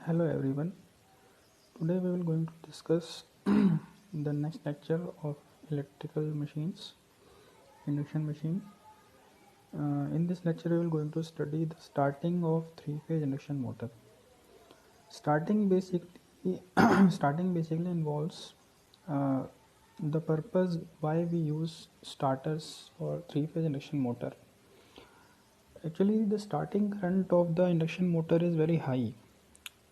Hello everyone. Today we will going to discuss the next lecture of electrical machines, induction machine. In this lecture we will going to study the starting of three-phase induction motor. Starting basically starting basically involves uh, the purpose why we use starters for three-phase induction motor. Actually, the starting current of the induction motor is very high.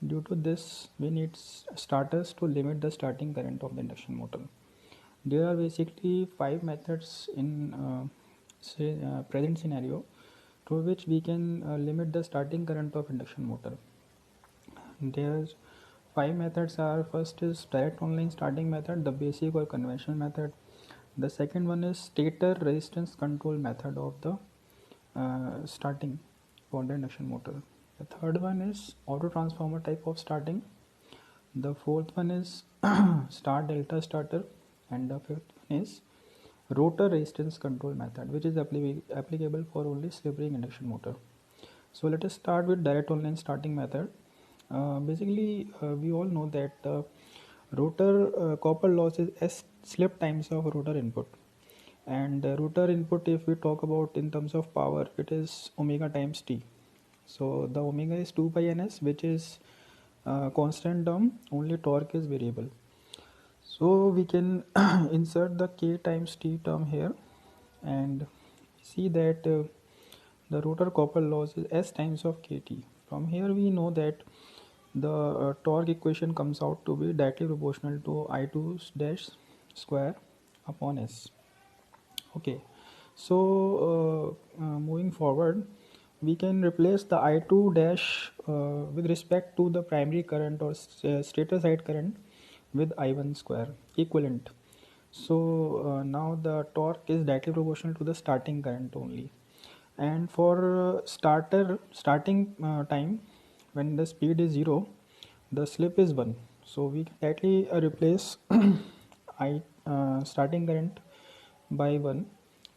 Due to this, we need starters to limit the starting current of the induction motor. There are basically five methods in present scenario through which we can limit the starting current of induction motor. There's five methods are: first is direct online starting method, the basic or conventional method. The second one is stator resistance control method of the starting for the induction motor. The third one is auto transformer type of starting. The fourth one is star delta starter, and the fifth one is rotor resistance control method, which is applicable for only slip ring induction motor. So let us start with direct online starting method. We all know that the rotor copper loss is S slip times of rotor input, and rotor input, if we talk about in terms of power, it is omega times T. So the omega is 2 pi ns, which is constant term, only torque is variable. So we can insert the k times T term here and see that the rotor copper loss is S times of kt. From here we know that the torque equation comes out to be directly proportional to I2 dash square upon S. Okay, so moving forward, we can replace the I2 dash with respect to the primary current or stator side current with I1 square equivalent. So now the torque is directly proportional to the starting current only. And for starting time, when the speed is 0, the slip is 1. So we can directly replace I starting current by 1,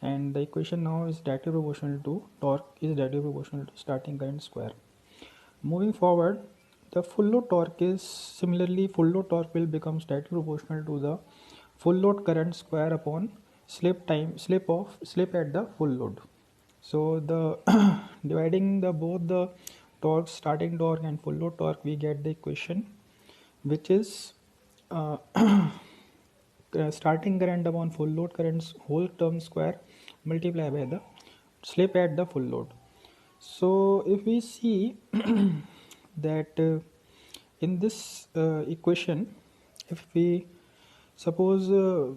and the equation now is directly proportional to torque is directly proportional to starting current square. Moving forward, the full load torque is similarly, full load torque will become directly proportional to the full load current square upon slip at the full load. So the dividing the both the torque, starting torque and full load torque, we get the equation which is starting current upon full load currents whole term square multiplied by the slip at the full load. So if we see that in this equation, if we suppose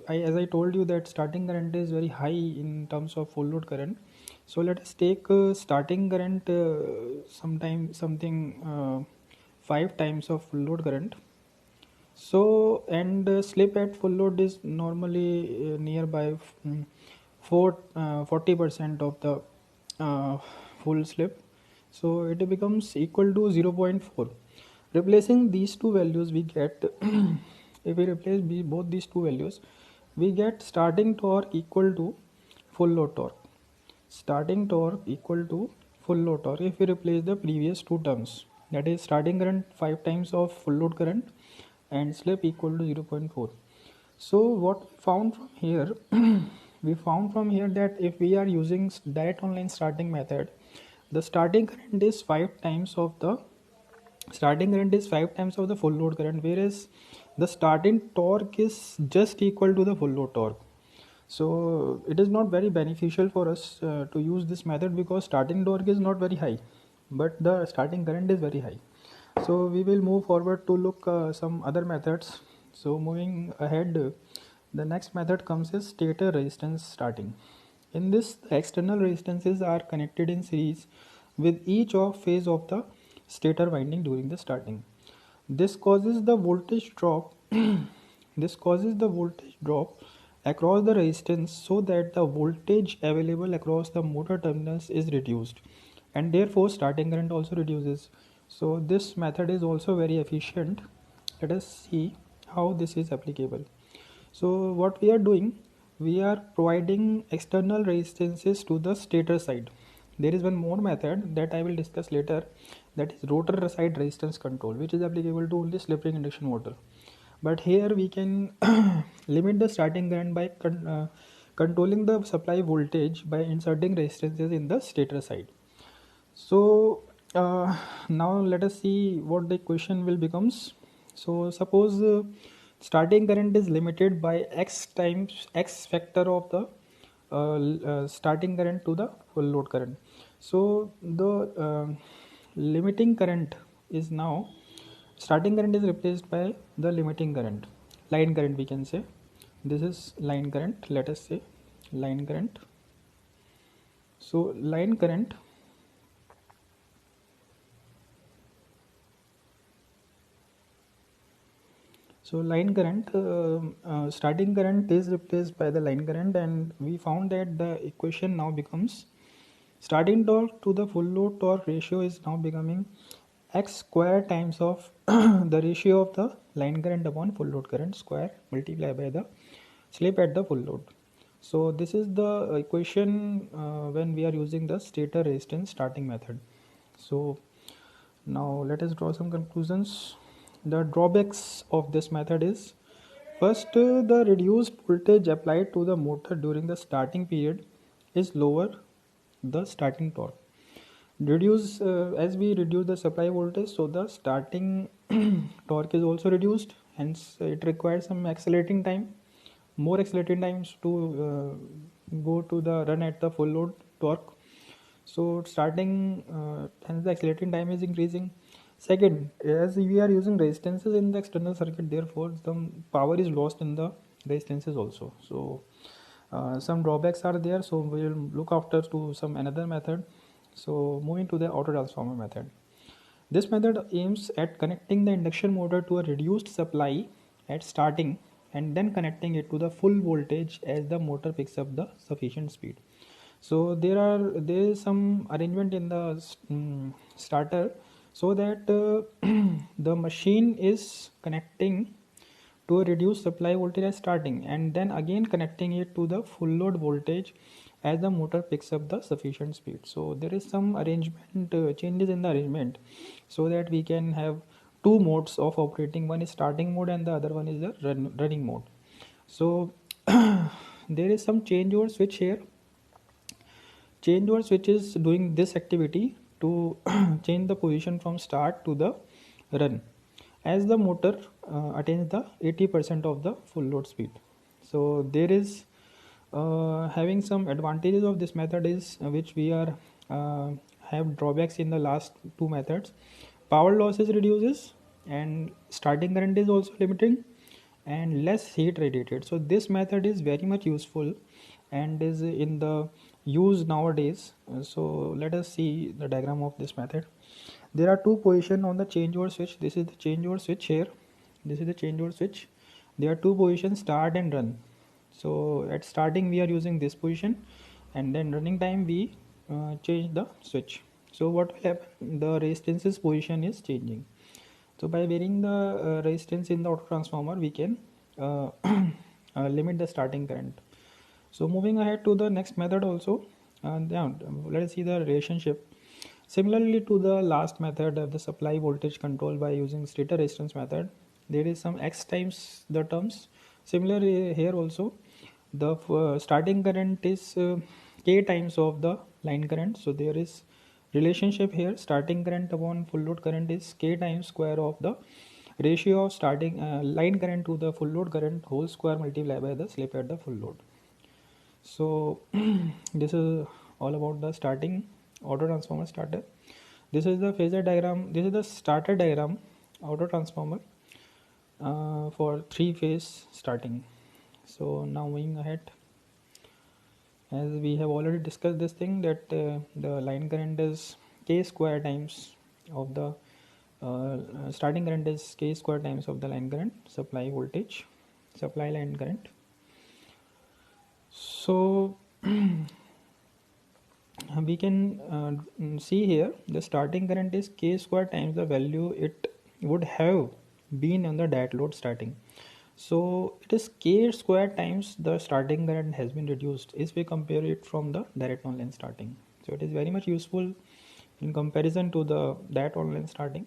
as I told you that starting current is very high in terms of full load current, so let us take starting current sometime something 5 times of full load current. So and slip at full load is normally nearby 40% of the full slip, so it becomes equal to 0.4. Replacing these two values we get if we replace both these two values, we get starting torque equal to full load torque. Starting torque equal to full load torque if we replace the previous two terms, that is starting current 5 times of full load current and slip equal to 0.4. So what we found from here we found from here that if we are using direct online starting method, the starting current is 5 times of the full load current, whereas the starting torque is just equal to the full load torque. So it is not very beneficial for us to use this method because starting torque is not very high, but the starting current is very high. So we will move forward to look some other methods. So moving ahead, the next method comes is stator resistance starting. In this, the external resistances are connected in series with each of phase of the stator winding during the starting. This causes the voltage drop this causes the voltage drop across the resistance so that the voltage available across the motor terminals is reduced, and therefore starting current also reduces. So this method is also very efficient. Let us see how this is applicable. So what we are doing, we are providing external resistances to the stator side. There is one more method that I will discuss later, that is rotor side resistance control, which is applicable to only slip ring induction motor. But here we can limit the starting current by controlling the supply voltage by inserting resistances in the stator side. So now let us see what the equation will becomes. So suppose starting current is limited by x times x factor of the starting current to the full load current. So the limiting current is now, starting current is replaced by the limiting current, line current we can say. This is line current, let us say line current. So line current, so line current, starting current is replaced by the line current, and we found that the equation now becomes starting torque to the full load torque ratio is now becoming x square times of the ratio of the line current upon full load current square multiplied by the slip at the full load. So this is the equation when we are using the stator resistance starting method. So now let us draw some conclusions. The drawbacks of this method is, first, the reduced voltage applied to the motor during the starting period is lower the starting torque. Reduce as we reduce the supply voltage, so the starting torque is also reduced. Hence, it requires some accelerating time, more accelerating times to go to the run at the full load torque. So starting hence the accelerating time is increasing. Second, as we are using resistances in the external circuit, therefore some power is lost in the resistances also. So some drawbacks are there, so we will look after to some another method. So moving to the auto transformer method. This method aims at connecting the induction motor to a reduced supply at starting and then connecting it to the full voltage as the motor picks up the sufficient speed. So there is some arrangement in the starter, so that the machine is connecting to a reduced supply voltage at starting and then again connecting it to the full load voltage as the motor picks up the sufficient speed. So there is some arrangement changes in the arrangement, so that we can have two modes of operating. One is starting mode and the other one is the running mode. So there is some changeover switch here. Changeover switch is doing this activity to change the position from start to the run as the motor attains the 80% of the full load speed. So there is having some advantages of this method is which we are have drawbacks in the last two methods. Power losses reduces and starting current is also limiting and less heat radiated. So this method is very much useful and is in the use nowadays. So let us see the diagram of this method. There are two positions on the changeover switch. This is the changeover switch here. This is the changeover switch. There are two positions, start and run. So at starting we are using this position, and then running time we change the switch. So what will happen? The resistance's position is changing. So by varying the resistance in the auto transformer, we can limit the starting current. So moving ahead to the next method also, let us see the relationship. Similarly to the last method of the supply voltage control by using stator resistance method, there is some x times the terms. Similarly here also, the starting current is k times of the line current. So there is relationship here. Starting current upon full load current is k times square of the ratio of starting line current to the full load current whole square multiplied by the slip at the full load. So this is all about the starting auto transformer starter. This is the phasor diagram. This is the starter diagram auto transformer for three phase starting. So now moving ahead, as we have already discussed this thing, that the line current is k square times of the starting current is k square times of the line current, supply voltage, supply line current. So we can see here the starting current is k square times the value it would have been on the direct load starting. So it is k square times the starting current has been reduced if we compare it from the direct online starting. So it is very much useful in comparison to the that online starting.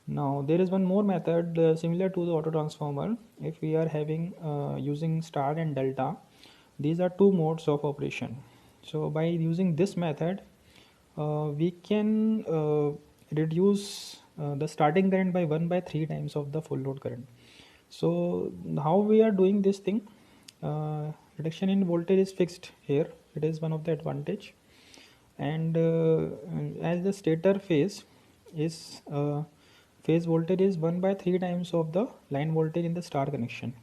Now there is one more method similar to the auto transformer. If we are having using star and delta, these are two modes of operation. So by using this method, we can reduce the starting current by 1 by 3 times of the full load current. So how we are doing this thing? Reduction in voltage is fixed here. It is one of the advantage. And as the stator phase is phase voltage is 1 by 3 times of the line voltage in the star connection,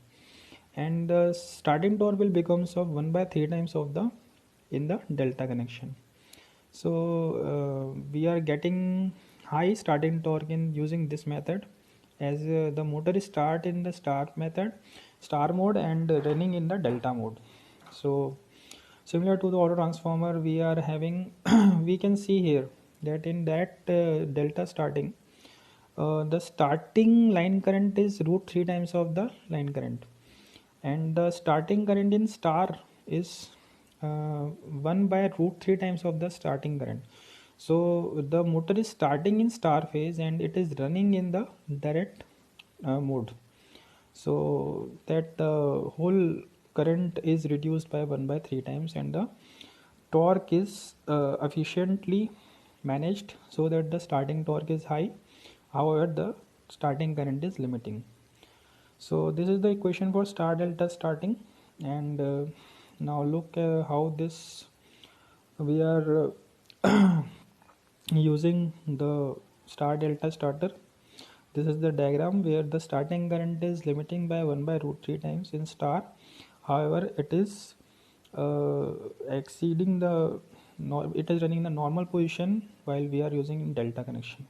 and the starting torque will becomes of 1 by 3 times of the in the delta connection. So we are getting high starting torque in using this method, as the motor is start in the star mode and running in the delta mode. So similar to the auto transformer, we are having we can see here that in that delta starting, the starting line current is root 3 times of the line current, and the starting current in star is 1 by root 3 times of the starting current. So the motor is starting in star phase and it is running in the direct mode, so that the whole current is reduced by 1 by 3 times, and the torque is efficiently managed so that the starting torque is high, however the starting current is limiting. So this is the equation for star delta starting. And now look how this we are using the star delta starter. This is the diagram where the starting current is limiting by 1 by root 3 times in star, however it is exceeding the it is running the normal position while we are using in delta connection.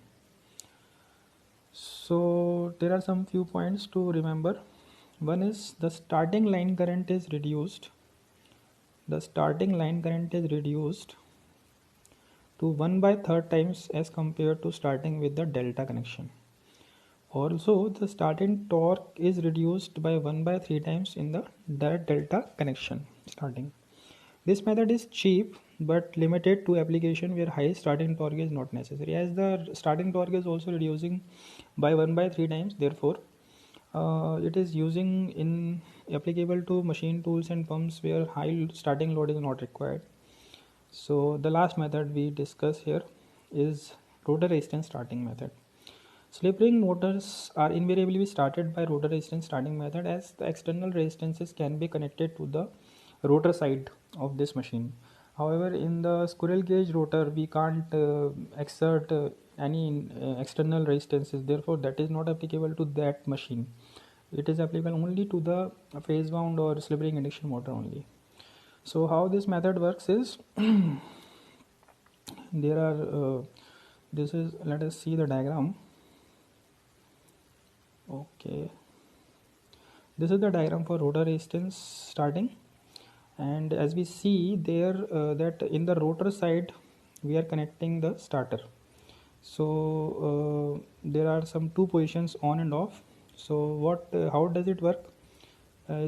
So there are some few points to remember. One is the starting line current is reduced. The starting line current is reduced to 1 by third times as compared to starting with the delta connection. Also, the starting torque is reduced by 1 by 3 times in the direct delta connection starting. This method is cheap but limited to application where high starting torque is not necessary, as the starting torque is also reducing by 1 by 3 times. Therefore, it is using in applicable to machine tools and pumps where high starting load is not required. So the last method we discuss here is rotor resistance starting method. Slip ring motors are invariably started by rotor resistance starting method, as the external resistances can be connected to the rotor side of this machine. However, in the squirrel cage rotor, we can't exert any external resistances. Therefore, that is not applicable to that machine. It is applicable only to the phase wound or slip ring induction motor only. So how this method works is there are this is, let us see the diagram. Okay, this is the diagram for rotor resistance starting, and as we see there that in the rotor side we are connecting the starter. So there are some two positions on and off. So what how does it work?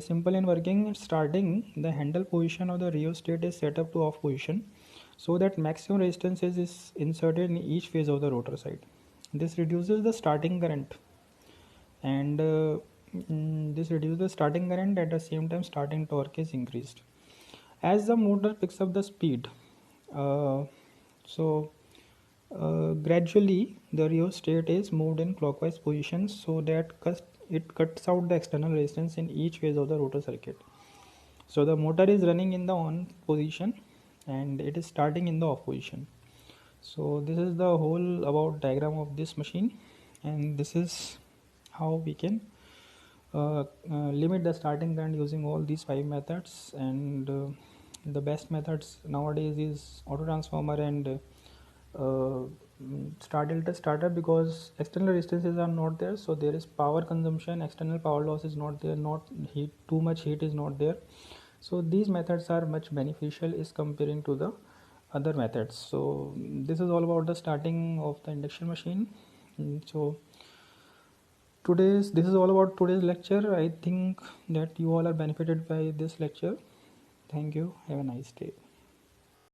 Simple in working. Starting, the handle position of the rheostat is set up to off position so that maximum resistance is inserted in each phase of the rotor side. This reduces the starting current, and this reduces the starting current. At the same time, starting torque is increased as the motor picks up the speed. Gradually the rheostat is moved in clockwise position so that it cuts out the external resistance in each phase of the rotor circuit. So the motor is running in the on position and it is starting in the off position. So this is the whole about diagram of this machine, and this is how we can limit the starting current using all these 5 methods. And the best methods nowadays is auto transformer and star delta starter, because external resistances are not there, so there is power consumption, external power loss is not there, not heat, too much heat is not there. So these methods are much beneficial is comparing to the other methods. So this is all about the starting of the induction machine. So this is all about today's lecture. I think that you all are benefited by this lecture. Thank you. Have a nice day.